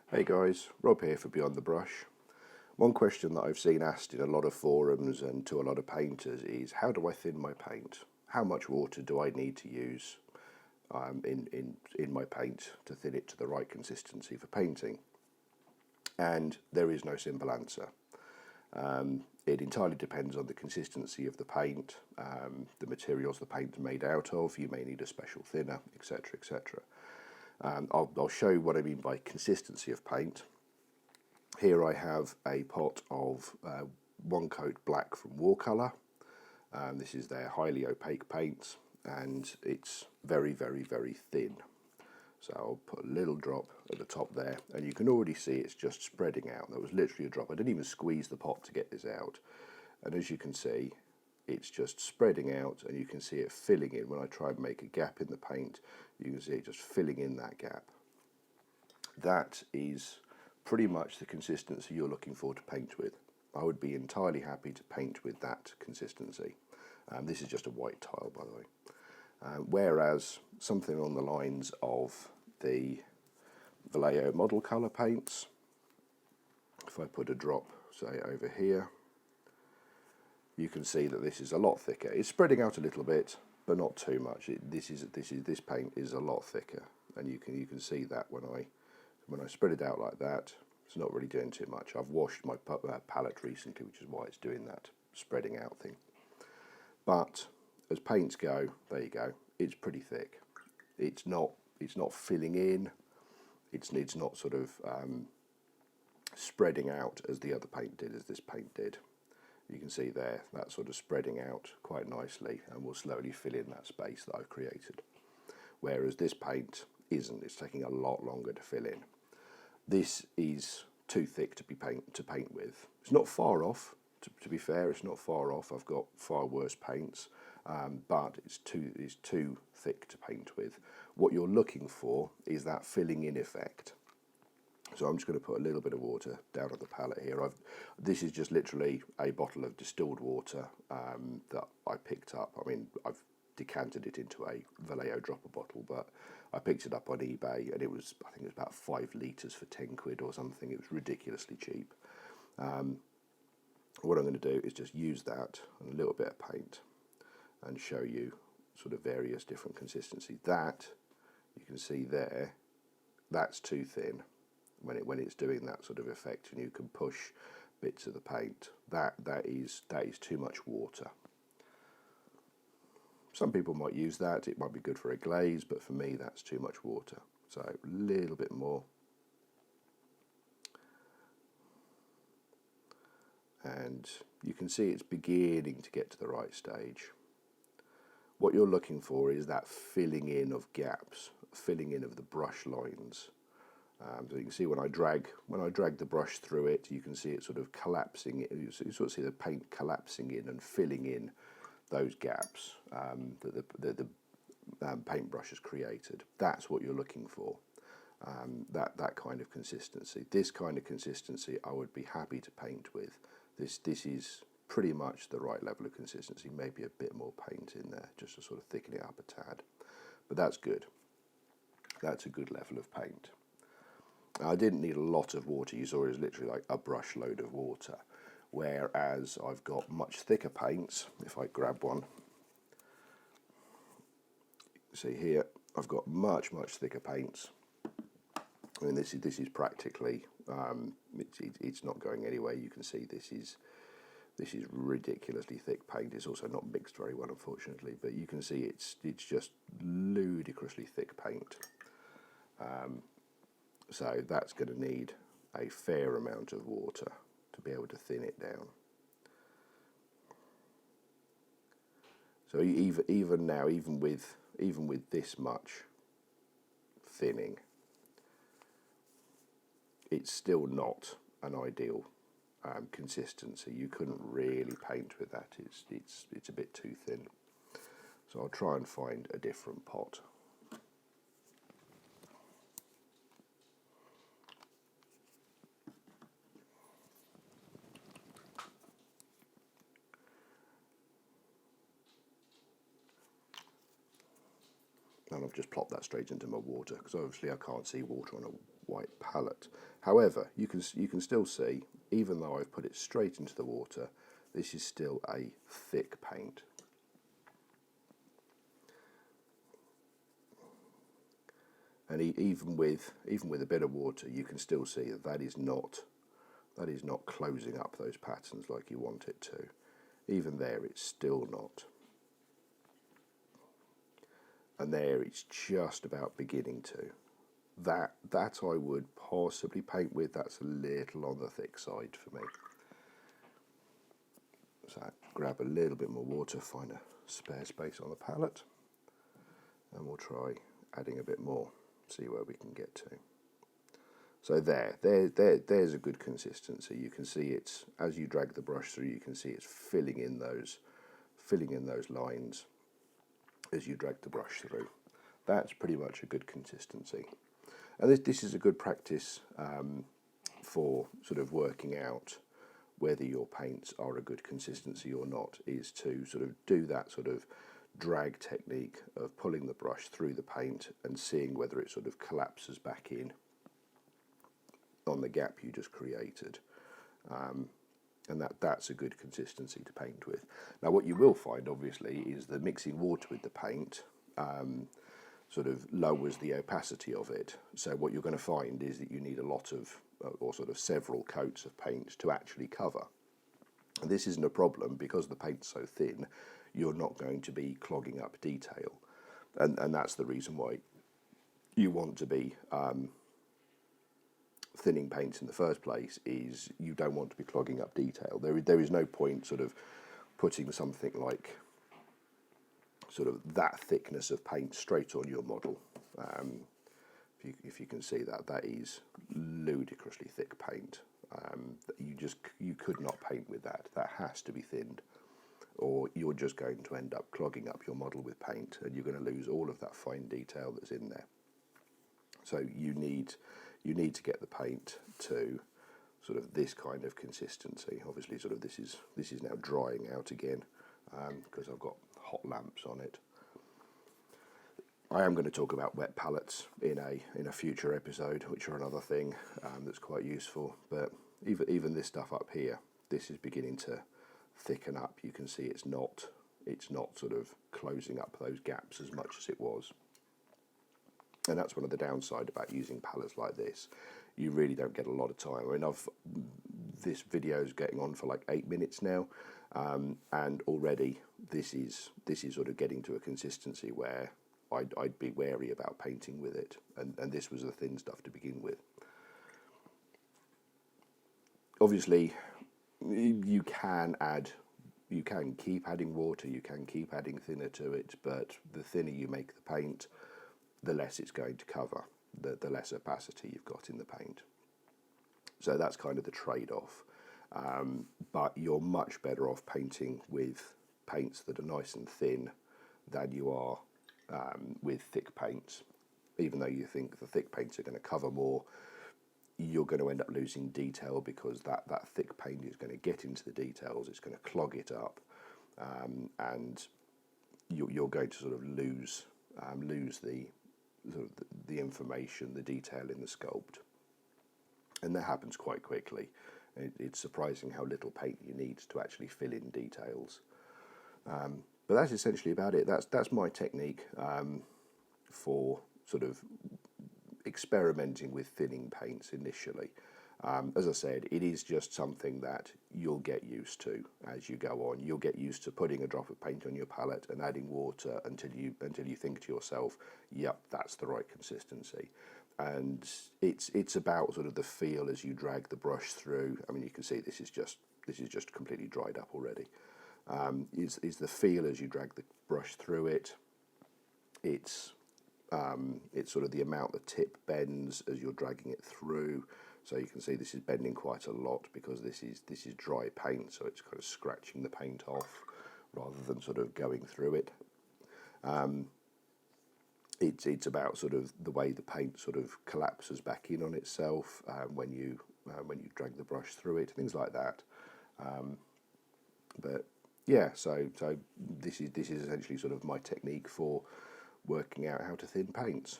Hey guys, Rob here for Beyond the Brush. One question that I've seen asked in a lot of forums and to a lot of painters is, how do I thin my paint? How much water do I need to use in my paint to thin it to the right consistency for painting? And there is no simple answer. It entirely depends on the consistency of the paint, the materials the paint's made out of. You may need a special thinner, etc., etc. I'll show you what I mean by consistency of paint. Here I have a pot of one coat black from Watercolour. This is their highly opaque paints, and it's very, very, very thin. So I'll put a little drop at the top there, and you can already see it's just spreading out. There was literally a drop. I didn't even squeeze the pot to get this out. And as you can see, it's just spreading out, and you can see it filling in. When I try and make a gap in the paint, you can see it just filling in that gap. That is pretty much the consistency you're looking for to paint with. I would be entirely happy to paint with that consistency. This is just a white tile, by the way. Whereas something on the lines of the Vallejo model colour paints, if I put a drop, say, over here, you can see that this is a lot thicker. It's spreading out a little bit, but not too much. This paint is a lot thicker, and you can see that when I spread it out like that, it's not really doing too much. I've washed my palette recently, which is why it's doing that spreading out thing. But as paints go, there you go. It's pretty thick. It's not filling in. It's not sort of spreading out as the other paint did, as this paint did. You can see there, that's sort of spreading out quite nicely and will slowly fill in that space that I've created. Whereas this paint isn't. It's taking a lot longer to fill in. This is too thick to paint with. It's not far off. To be fair, it's not far off. I've got far worse paints, but it's too thick to paint with. What you're looking for is that filling in effect. So I'm just going to put a little bit of water down on the palette here. This is just literally a bottle of distilled water that I picked up. I mean, I've decanted it into a Vallejo dropper bottle, but I picked it up on eBay, and I think it was about 5 litres for 10 quid or something. It was ridiculously cheap. What I'm going to do is just use that and a little bit of paint and show you sort of various different consistency. That, you can see there, that's too thin when it's doing that sort of effect, and you can push bits of the paint. That is too much water. Some people might use that. It might be good for a glaze, but for me, that's too much water. So a little bit more. And you can see it's beginning to get to the right stage. What you're looking for is that filling in of gaps, filling in of the brush lines. So you can see when I drag the brush through it, you can see it sort of collapsing. You sort of see the paint collapsing in and filling in those gaps that the paintbrush has created. That's what you're looking for. That kind of consistency. This kind of consistency, I would be happy to paint with. This is pretty much the right level of consistency. Maybe a bit more paint in there, just to sort of thicken it up a tad. But that's good. That's a good level of paint. I didn't need a lot of water. You saw it was literally like a brush load of water. Whereas I've got much thicker paints. If I grab one, see here, I've got much thicker paints. I mean, this is practically it's not going anywhere. You can see this is ridiculously thick paint. It's also not mixed very well, unfortunately, but you can see it's just ludicrously thick paint. So that's going to need a fair amount of water to be able to thin it down. So even now, even with this much thinning, it's still not an ideal consistency. You couldn't really paint with that. It's a bit too thin. So I'll try and find a different pot. and I've just plopped that straight into my water because obviously I can't see water on a white palette. However, you can still see, even though I've put it straight into the water, this is still a thick paint. And even with a bit of water, you can still see that that is not closing up those patterns like you want it to. Even there, it's still not. And there, it's just about beginning to. That I would possibly paint with. That's a little on the thick side for me. So grab a little bit more water, find a spare space on the palette, and we'll try adding a bit more. See where we can get to. So there's a good consistency. You can see it's, as you drag the brush through, you can see it's filling in those lines as you drag the brush through. That's pretty much a good consistency. And this is a good practice for sort of working out whether your paints are a good consistency or not, is to sort of do that sort of drag technique of pulling the brush through the paint and seeing whether it sort of collapses back in on the gap you just created, and that's a good consistency to paint with. Now what you will find obviously is that mixing water with the paint sort of lowers the opacity of it, so what you're going to find is that you need a lot of or sort of several coats of paint to actually cover. And this isn't a problem because the paint's so thin. You're not going to be clogging up detail, and that's the reason why you want to be thinning paints in the first place, is you don't want to be clogging up detail. There is no point sort of putting something like sort of that thickness of paint straight on your model. If you can see that is ludicrously thick paint. You could not paint with that. That has to be thinned, or you're just going to end up clogging up your model with paint, and you're going to lose all of that fine detail that's in there. So you need to get the paint to sort of this kind of consistency. Obviously, sort of this is now drying out again because I've got hot lamps on it. I am going to talk about wet palettes in a future episode, which are another thing that's quite useful. But even this stuff up here, this is beginning to thicken up. You can see it's not sort of closing up those gaps as much as it was. And that's one of the downside about using palettes like this. You really don't get a lot of time. I mean, this video is getting on for like 8 minutes now, and already this is sort of getting to a consistency where I'd be wary about painting with it, and this was the thin stuff to begin with. Obviously, you can keep adding water, you can keep adding thinner to it, but the thinner you make the paint, the less it's going to cover, the less opacity you've got in the paint. So that's kind of the trade-off. But you're much better off painting with paints that are nice and thin than you are with thick paints. Even though you think the thick paints are going to cover more, you're going to end up losing detail because that thick paint is going to get into the details, it's going to clog it up, and you're going to sort of lose the information, the detail in the sculpt. And that happens quite quickly. It's surprising how little paint you need to actually fill in details. But that's essentially about it. That's my technique for sort of experimenting with thinning paints initially. As I said, it is just something that you'll get used to as you go on. You'll get used to putting a drop of paint on your palette and adding water until you think to yourself, yep, that's the right consistency. And it's about sort of the feel as you drag the brush through. I mean, you can see this is just completely dried up already. Is the feel as you drag the brush through it. It's sort of the amount the tip bends as you're dragging it through. So you can see this is bending quite a lot because this is dry paint, so it's kind of scratching the paint off rather than sort of going through it. It's about sort of the way the paint sort of collapses back in on itself when you drag the brush through it, things like that. But yeah, so this is essentially sort of my technique for working out how to thin paints.